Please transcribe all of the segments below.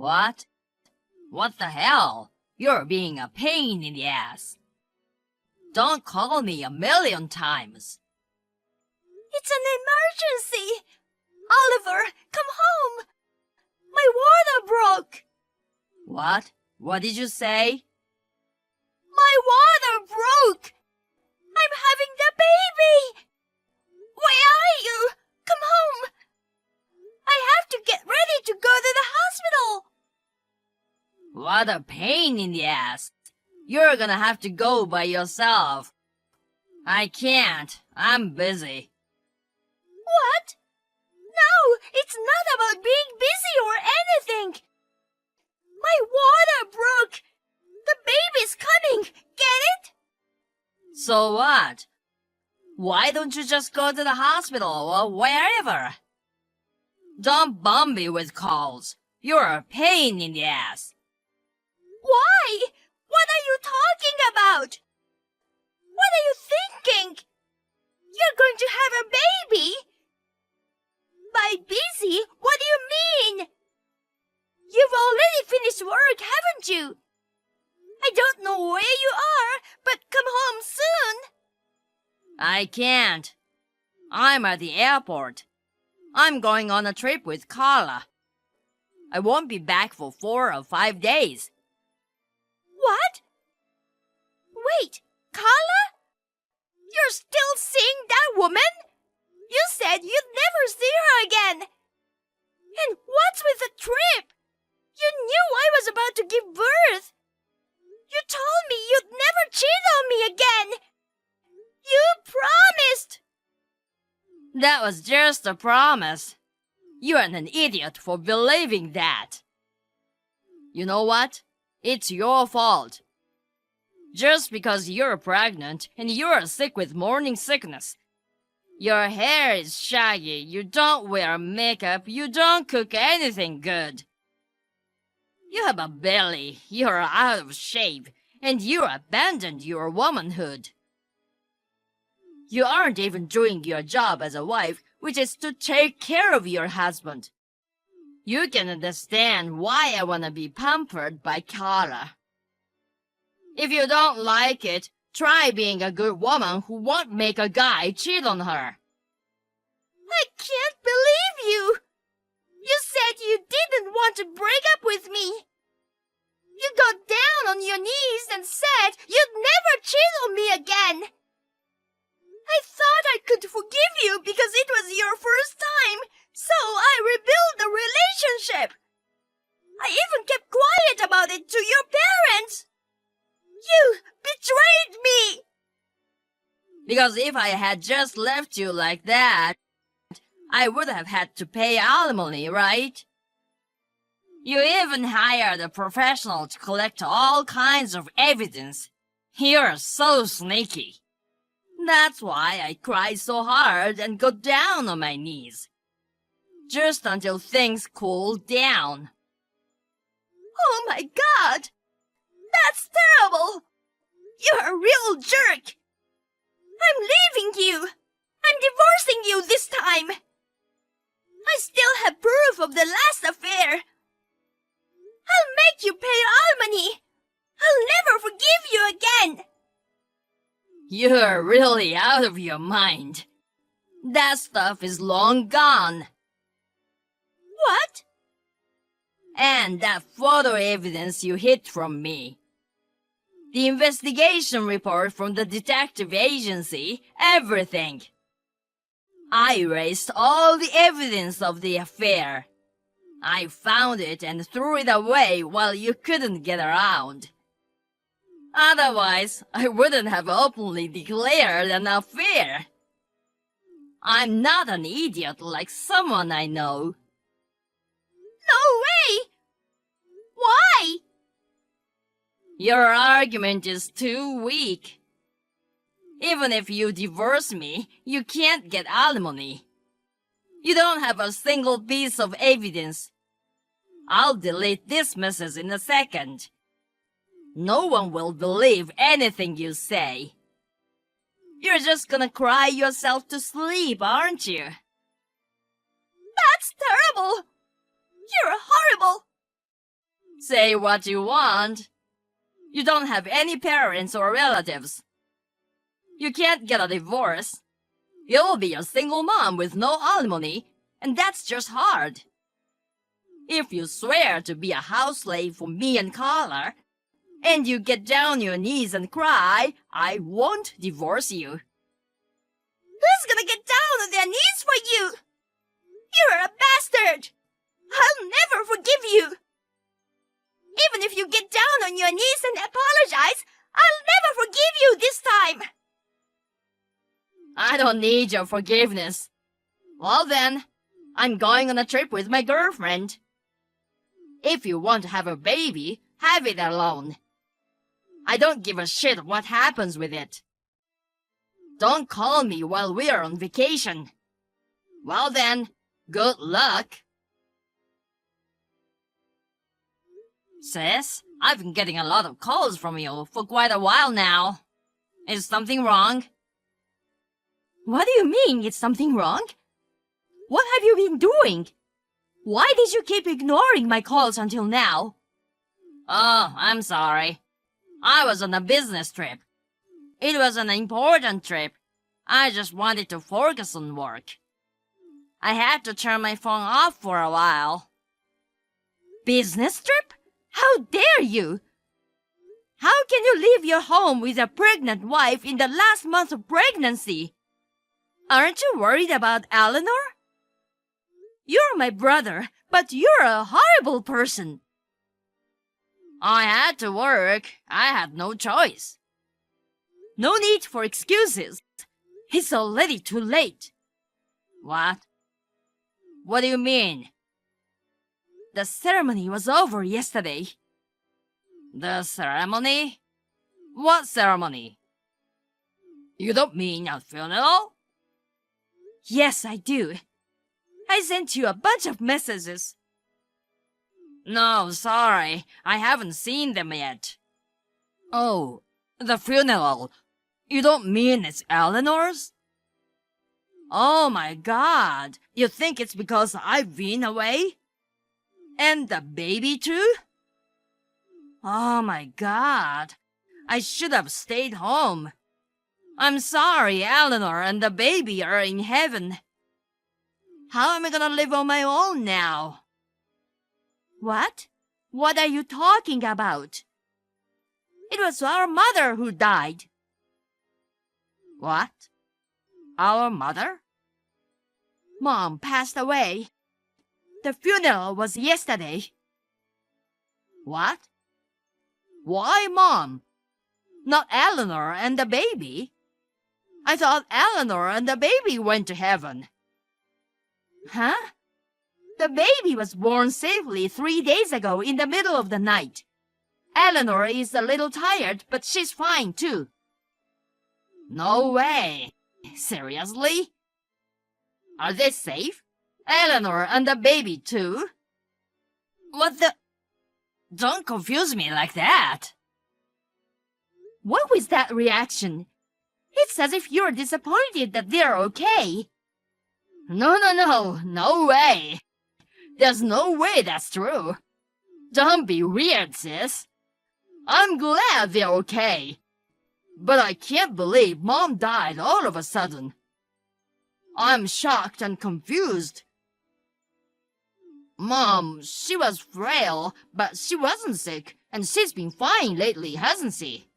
What? What the hell? You're being a pain in the ass. Don't call me a million times. It's an emergency! Oliver, come home! My water broke! What? What did you say? My water broke! I'm having the baby! Where are you? Come home! I have to get ready to go to the hospital! What a pain in the ass. You're gonna have to go by yourself. I can't. I'm busy. What? No, it's not about being busy or anything. My water broke. The baby's coming. Get it? So what? Why don't you just go to the hospital or wherever? Don't bomb me with calls. You're a pain in the ass. Why? What are you talking about? What are you thinking? You're going to have a baby? By busy, what do you mean? You've already finished work, haven't you? I don't know where you are, but come home soon. I can't. I'm at the airport. I'm going on a trip with Carla. I won't be back for 4 or 5 days. What? Wait, Carla? You're still seeing that woman? You said you'd never see her again. And what's with the trip? You knew I was about to give birth. You told me you'd never cheat on me again. You promised. That was just a promise. You're an idiot for believing that. You know what? It's your fault. Just because you're pregnant and you're sick with morning sickness. Your hair is shaggy, you don't wear makeup, you don't cook anything good. You have a belly, you're out of shape, and you abandoned your womanhood. You aren't even doing your job as a wife, which is to take care of your husband. You can understand why I want to be pampered by Carla. If you don't like it, try being a good woman who won't make a guy cheat on her. I can't believe you. You said you didn't want to break up with me. You got down on your knees and said you'd never cheat on me again. I thought I could forgive you because it was your first time, so I rebuilt the relationship. I even kept quiet about it to your parents. You betrayed me! Because if I had just left you like that, I would have had to pay alimony, right? You even hired a professional to collect all kinds of evidence. You're so sneaky. That's why I cried so hard and got down on my knees. Just until things cooled down. Oh my God! That's terrible! You're a real jerk! I'm leaving you! I'm divorcing you this time! I still have proof of the last affair! I'll make you pay alimony! I'll never forgive you again! You're really out of your mind. That stuff is long gone. What? And that photo evidence you hid from me. The investigation report from the detective agency, everything. I erased all the evidence of the affair. I found it and threw it away while you couldn't get around. Otherwise, I wouldn't have openly declared an affair. I'm not an idiot like someone I know. No way! Why? Your argument is too weak. Even if you divorce me, you can't get alimony. You don't have a single piece of evidence. I'll delete this message in a second. No one will believe anything you say. You're just gonna cry yourself to sleep, aren't you? That's terrible! You're horrible! Say what you want. You don't have any parents or relatives. You can't get a divorce. You'll be a single mom with no alimony, and that's just hard. If you swear to be a house slave for me and Carla, and you get down on your knees and cry, I won't divorce you. Who's gonna get down on their knees for you? You're a bastard! I'll never forgive you! Even if you get down on your knees and apologize, I'll never forgive you this time! I don't need your forgiveness. Well then, I'm going on a trip with my girlfriend. If you want to have a baby, have it alone. I don't give a shit what happens with it. Don't call me while we're on vacation. Well then, good luck. Sis, I've been getting a lot of calls from you for quite a while now. Is something wrong? What do you mean, it's something wrong? What have you been doing? Why did you keep ignoring my calls until now? Oh, I'm sorry. I was on a business trip. It was an important trip. I just wanted to focus on work. I had to turn my phone off for a while. Business trip? How dare you? How can you leave your home with a pregnant wife in the last month of pregnancy? Aren't you worried about Eleanor? You're my brother, but you're a horrible person. I had to work. I had no choice. No need for excuses. It's already too late. What? What do you mean? The ceremony was over yesterday. The ceremony? What ceremony? You don't mean a funeral? Yes, I do. I sent you a bunch of messages. No, sorry. I haven't seen them yet. Oh, the funeral. You don't mean it's Eleanor's? Oh my God. You think it's because I've been away? And the baby too? Oh my God. I should have stayed home. I'm sorry, Eleanor and the baby are in heaven. How am I gonna live on my own now? What? What are you talking about? It was our mother who died. What? Our mother? Mom passed away. The funeral was yesterday. What? Why Mom? Not Eleanor and the baby? I thought Eleanor and the baby went to heaven. Huh? The baby was born safely 3 days ago in the middle of the night. Eleanor is a little tired, but she's fine too. No way. Seriously? Are they safe? Eleanor and the baby too? What the? Don't confuse me like that. What was that reaction? It's as if you're disappointed that they're okay. No way. There's no way that's true. Don't be weird, sis. I'm glad they're okay. But I can't believe Mom died all of a sudden. I'm shocked and confused. Mom, she was frail, but she wasn't sick, and she's been fine lately, hasn't she?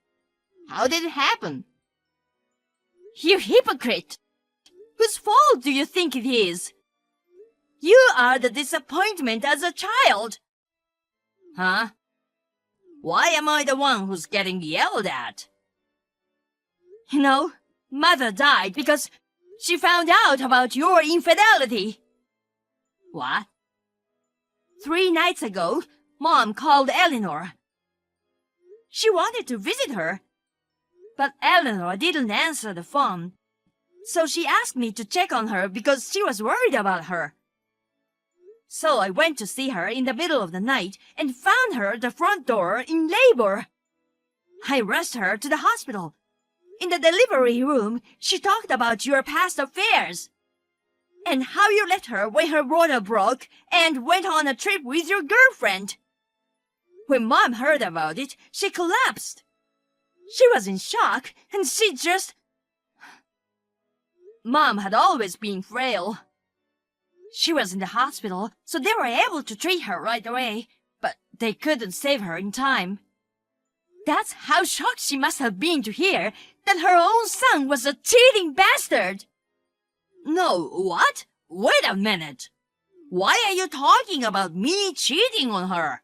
How did it happen? You hypocrite! Whose fault do you think it is? You are the disappointment as a child. Huh? Why am I the one who's getting yelled at? You know, Mother died because she found out about your infidelity. What? 3 nights ago, Mom called Eleanor. She wanted to visit her, but Eleanor didn't answer the phone. So she asked me to check on her because she was worried about her. So I went to see her in the middle of the night and found her at the front door in labor. I rushed her to the hospital. In the delivery room, she talked about your past affairs and how you left her when her water broke and went on a trip with your girlfriend. When Mom heard about it, she collapsed. She was in shock, and she just... Mom had always been frail. She was in the hospital, so they were able to treat her right away, but they couldn't save her in time. That's how shocked she must have been to hear that her own son was a cheating bastard. No, what? Wait a minute. Why are you talking about me cheating on her?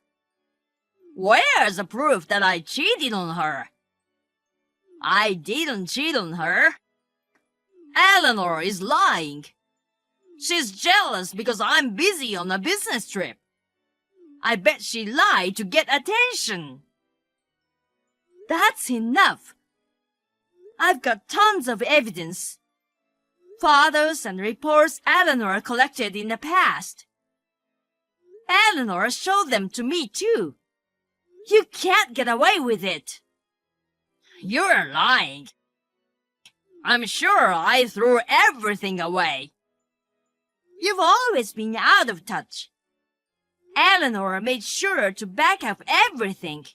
Where's the proof that I cheated on her? I didn't cheat on her. Eleanor is lying. She's jealous because I'm busy on a business trip. I bet she lied to get attention. That's enough. I've got tons of evidence. Photos and reports Eleanor collected in the past. Eleanor showed them to me too. You can't get away with it. You're lying. I'm sure I threw everything away. You've always been out of touch. Eleanor made sure to back up everything.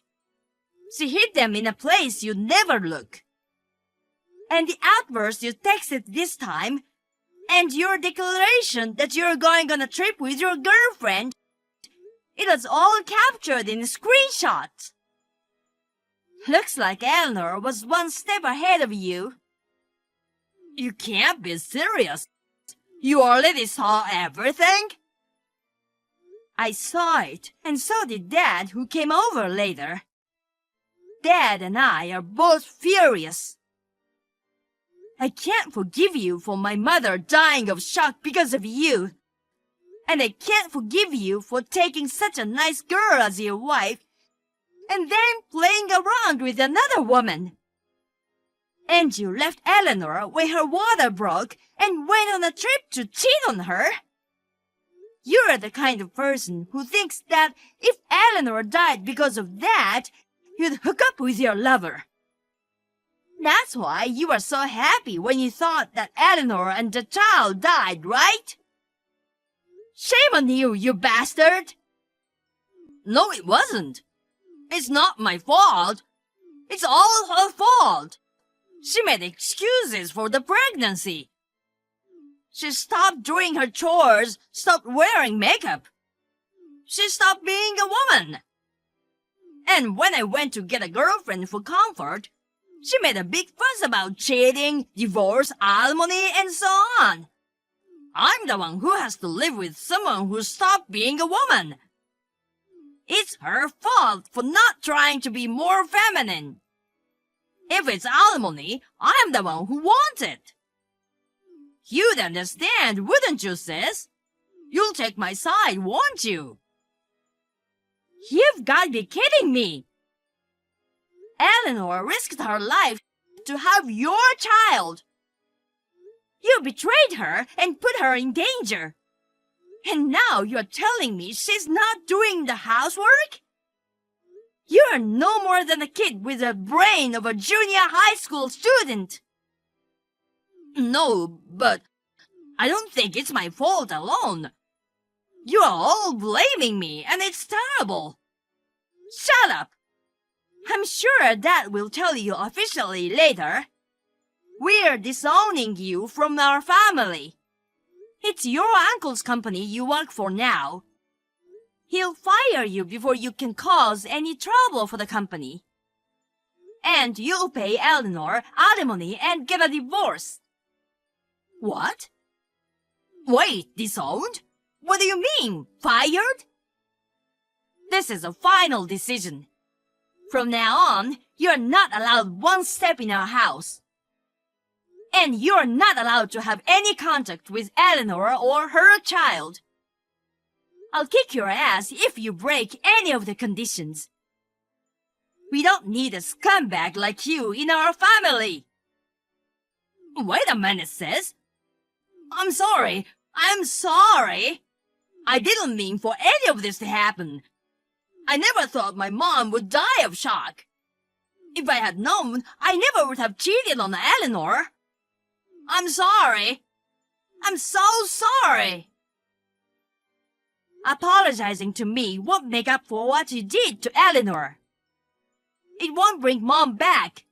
She hid them in a place you'd never look. And the outburst you texted this time, and your declaration that you're going on a trip with your girlfriend, it was all captured in screenshots. Looks like Eleanor was one step ahead of you. You can't be serious. You already saw everything? I saw it, and so did Dad, who came over later. Dad and I are both furious. I can't forgive you for my mother dying of shock because of you. And I can't forgive you for taking such a nice girl as your wife and then playing around with another woman. And you left Eleanor when her water broke and went on a trip to cheat on her. You're the kind of person who thinks that if Eleanor died because of that, you'd hook up with your lover. That's why you were so happy when you thought that Eleanor and the child died, right? Shame on you, you bastard! No, it wasn't. It's not my fault. It's all her fault. She made excuses for the pregnancy. She stopped doing her chores, stopped wearing makeup. She stopped being a woman. And when I went to get a girlfriend for comfort, she made a big fuss about cheating, divorce, alimony, and so on. I'm the one who has to live with someone who stopped being a woman. It's her fault for not trying to be more feminine. If it's alimony, I'm the one who wants it. You'd understand, wouldn't you, sis? You'll take my side, won't you? You've got to be kidding me! Eleanor risked her life to have your child. You betrayed her and put her in danger. And now you're telling me she's not doing the housework? You're no more than a kid with the brain of a junior high school student. No, but I don't think it's my fault alone. You are all blaming me, and it's terrible. Shut up! I'm sure Dad will tell you officially later. We're disowning you from our family. It's your uncle's company you work for now. He'll fire you before you can cause any trouble for the company. And you'll pay Eleanor alimony and get a divorce. What? Wait, disowned? What do you mean, fired? This is a final decision. From now on, you're not allowed one step in our house. And you're not allowed to have any contact with Eleanor or her child. I'll kick your ass if you break any of the conditions. We don't need a scumbag like you in our family. Wait a minute, sis. I'm sorry. I didn't mean for any of this to happen. I never thought my mom would die of shock. If I had known, I never would have cheated on Eleanor. I'm sorry. I'm so sorry. Apologizing to me won't make up for what you did to Eleanor. It won't bring Mom back.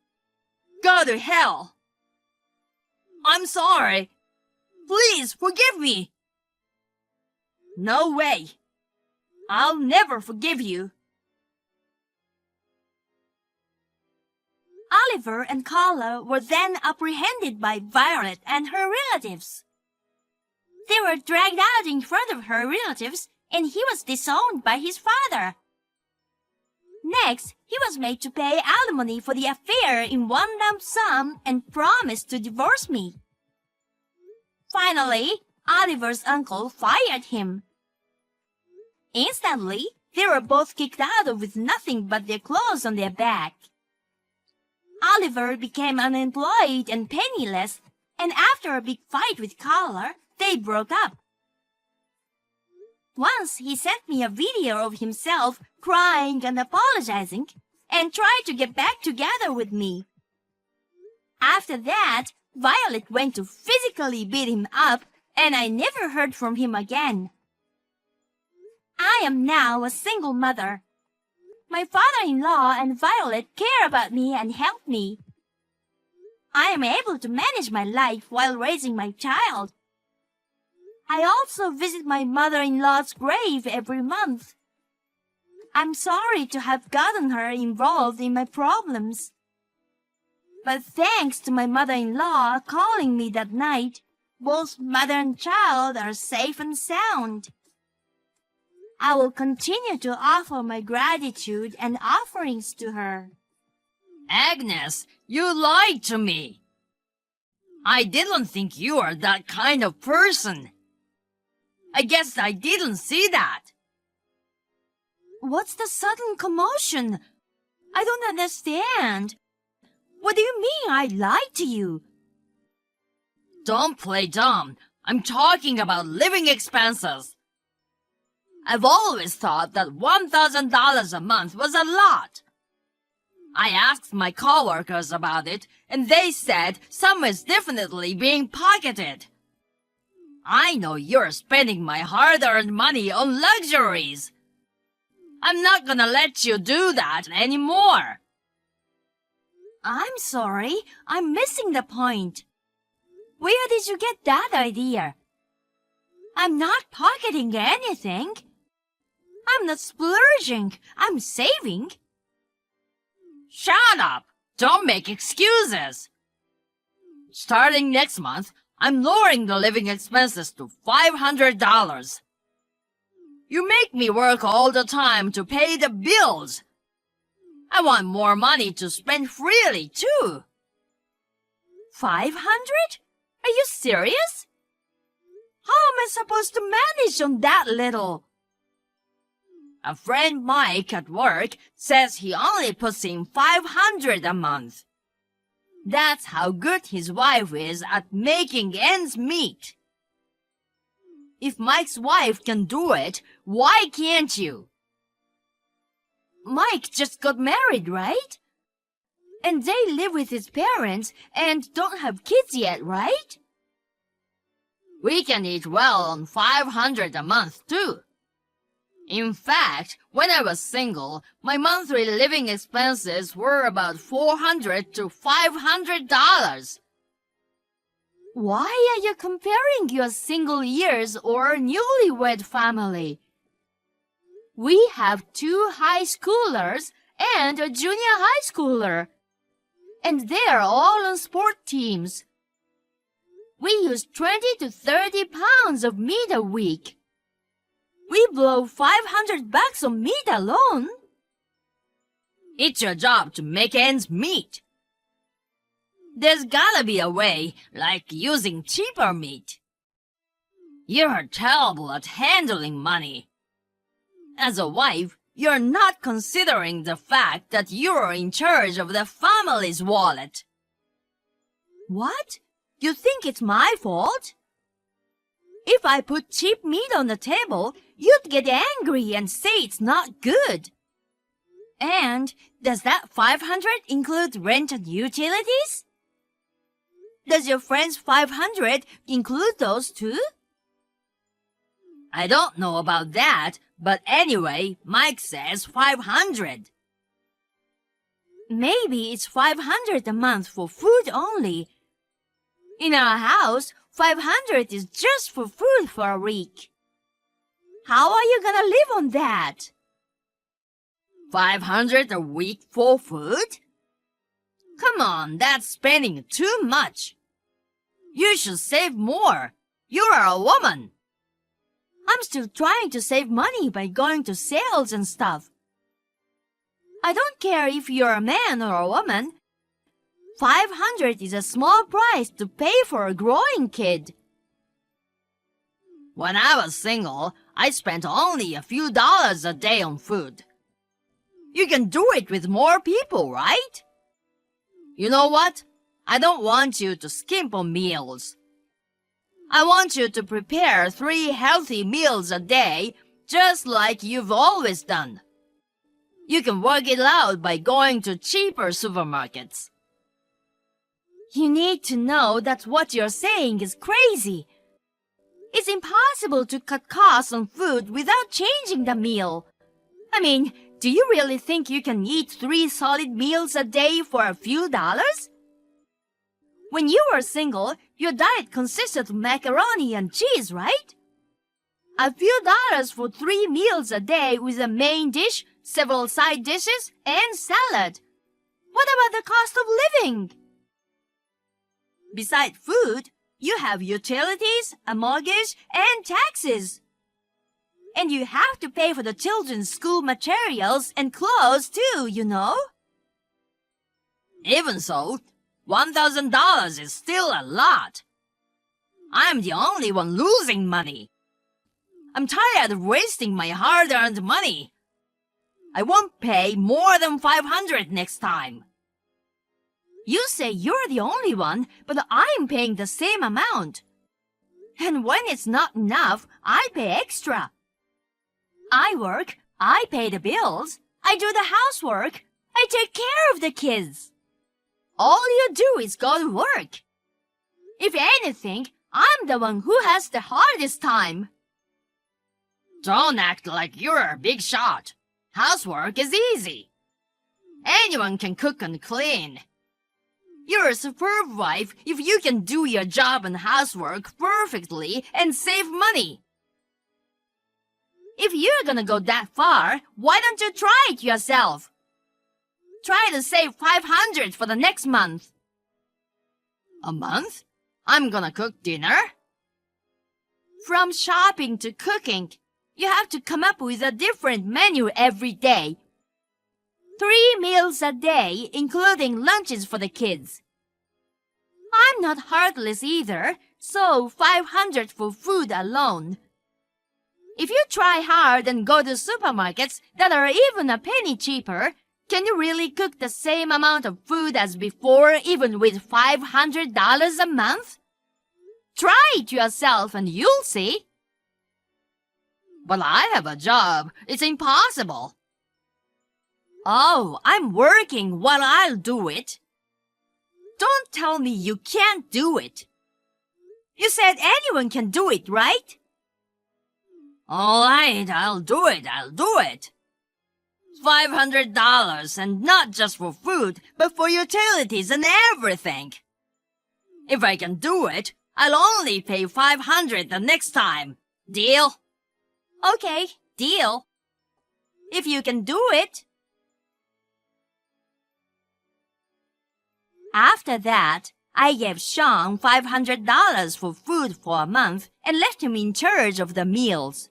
Go to hell. I'm sorry. Please forgive me. No way. I'll never forgive you. Oliver and Carla were then apprehended by Violet and her relatives. They were dragged out in front of her relatives, and he was disowned by his father. Next, he was made to pay alimony for the affair in one lump sum and promised to divorce me. Finally, Oliver's uncle fired him. Instantly, they were both kicked out with nothing but their clothes on their back. Oliver became unemployed and penniless, and after a big fight with Carla, they broke up. Once he sent me a video of himself crying and apologizing, and tried to get back together with me. After that, Violet went to physically beat him up, and I never heard from him again. I am now a single mother. My father-in-law and Violet care about me and help me. I am able to manage my life while raising my child. I also visit my mother-in-law's grave every month. I'm sorry to have gotten her involved in my problems. But thanks to my mother-in-law calling me that night, both mother and child are safe and sound. I will continue to offer my gratitude and offerings to her. Agnes, you lied to me. I didn't think you were that kind of person. I guess I didn't see that. What's the sudden commotion? I don't understand. What do you mean I lied to you? Don't play dumb. I'm talking about living expenses. I've always thought that $1,000 a month was a lot. I asked my coworkers about it, and they said some is definitely being pocketed. I know you're spending my hard-earned money on luxuries. I'm not gonna let you do that anymore. I'm sorry, I'm missing the point. Where did you get that idea? I'm not pocketing anything. I'm not splurging, I'm saving. Shut up! Don't make excuses. Starting next month, I'm lowering the living expenses to $500. You make me work all the time to pay the bills. I want more money to spend freely, too. 500? Are you serious? How am I supposed to manage on that little? A friend Mike at work says he only puts in $500 a month. That's how good his wife is at making ends meet. If Mike's wife can do it, why can't you? Mike just got married, right? And they live with his parents and don't have kids yet, right? We can eat well on $500 a month, too. In fact, when I was single, my monthly living expenses were about $400 to $500. Why are you comparing your single years or newlywed family? We have 2 high schoolers and a junior high schooler, and they're all on sport teams. We use 20 to 30 pounds of meat a week. We blow $500 on meat alone. It's your job to make ends meet. There's gotta be a way, like using cheaper meat. You're terrible at handling money. As a wife, you're not considering the fact that you're in charge of the family's wallet. What? You think it's my fault? If I put cheap meat on the table, you'd get angry and say it's not good. And does that $500 include rent and utilities? Does your friend's $500 include those too? I don't know about that, but anyway, Mike says 500. Maybe it's 500 a month for food only. In our house, 500 is just for food for a week. How are you gonna live on that? 500 a week for food? Come on, that's spending too much. You should save more. You are a woman. I'm still trying to save money by going to sales and stuff. I don't care if you're a man or a woman. 500 is a small price to pay for a growing kid. When I was single, I spent only a few dollars a day on food. You can do it with more people, right? You know what? I don't want you to skimp on meals. I want you to prepare 3 healthy meals a day, just like you've always done. You can work it out by going to cheaper supermarkets. You need to know that what you're saying is crazy. It's impossible to cut costs on food without changing the meal. I mean, do you really think you can eat 3 solid meals a day for a few dollars? When you were single, your diet consisted of macaroni and cheese, right? A few dollars for 3 meals a day with a main dish, several side dishes, and salad. What about the cost of living? Besides food, you have utilities, a mortgage, and taxes. And you have to pay for the children's school materials and clothes too, you know? Even so, $1,000 is still a lot. I'm the only one losing money. I'm tired of wasting my hard-earned money. I won't pay more than 500 next time. You say you're the only one, but I'm paying the same amount. And when it's not enough, I pay extra. I work, I pay the bills, I do the housework, I take care of the kids. All you do is go to work. If anything, I'm the one who has the hardest time. Don't act like you're a big shot. Housework is easy. Anyone can cook and clean. You're a superb wife if you can do your job and housework perfectly and save money. If you're gonna go that far, why don't you try it yourself? Try to save 500 for the next month. A month? I'm gonna cook dinner? From shopping to cooking, you have to come up with a different menu every day. 3 meals a day, including lunches for the kids. I'm not heartless either, so 500 for food alone. If you try hard and go to supermarkets that are even a penny cheaper, can you really cook the same amount of food as before, even with $500 a month? Try it yourself and you'll see. But I have a job. It's impossible. Oh, I'm working while I'll do it. Don't tell me you can't do it. You said anyone can do it, right? All right, I'll do it. $500, and not just for food, but for utilities and everything. If I can do it, I'll only pay 500 the next time. Deal? Okay, deal. If you can do it. After that, I gave Sean $500 for food for a month and left him in charge of the meals.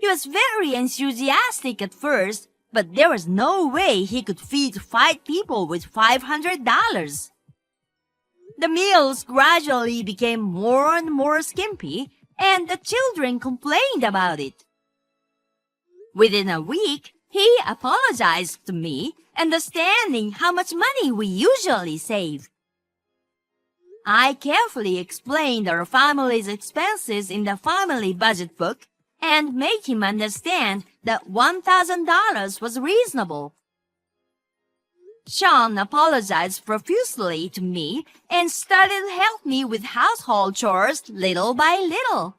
He was very enthusiastic at first, but there was no way he could feed 5 people with $500. The meals gradually became more and more skimpy, and the children complained about it. Within a week, he apologized to me, understanding how much money we usually save. I carefully explained our family's expenses in the family budget book and made him understand that $1,000 was reasonable. Sean apologized profusely to me and started to help me with household chores little by little.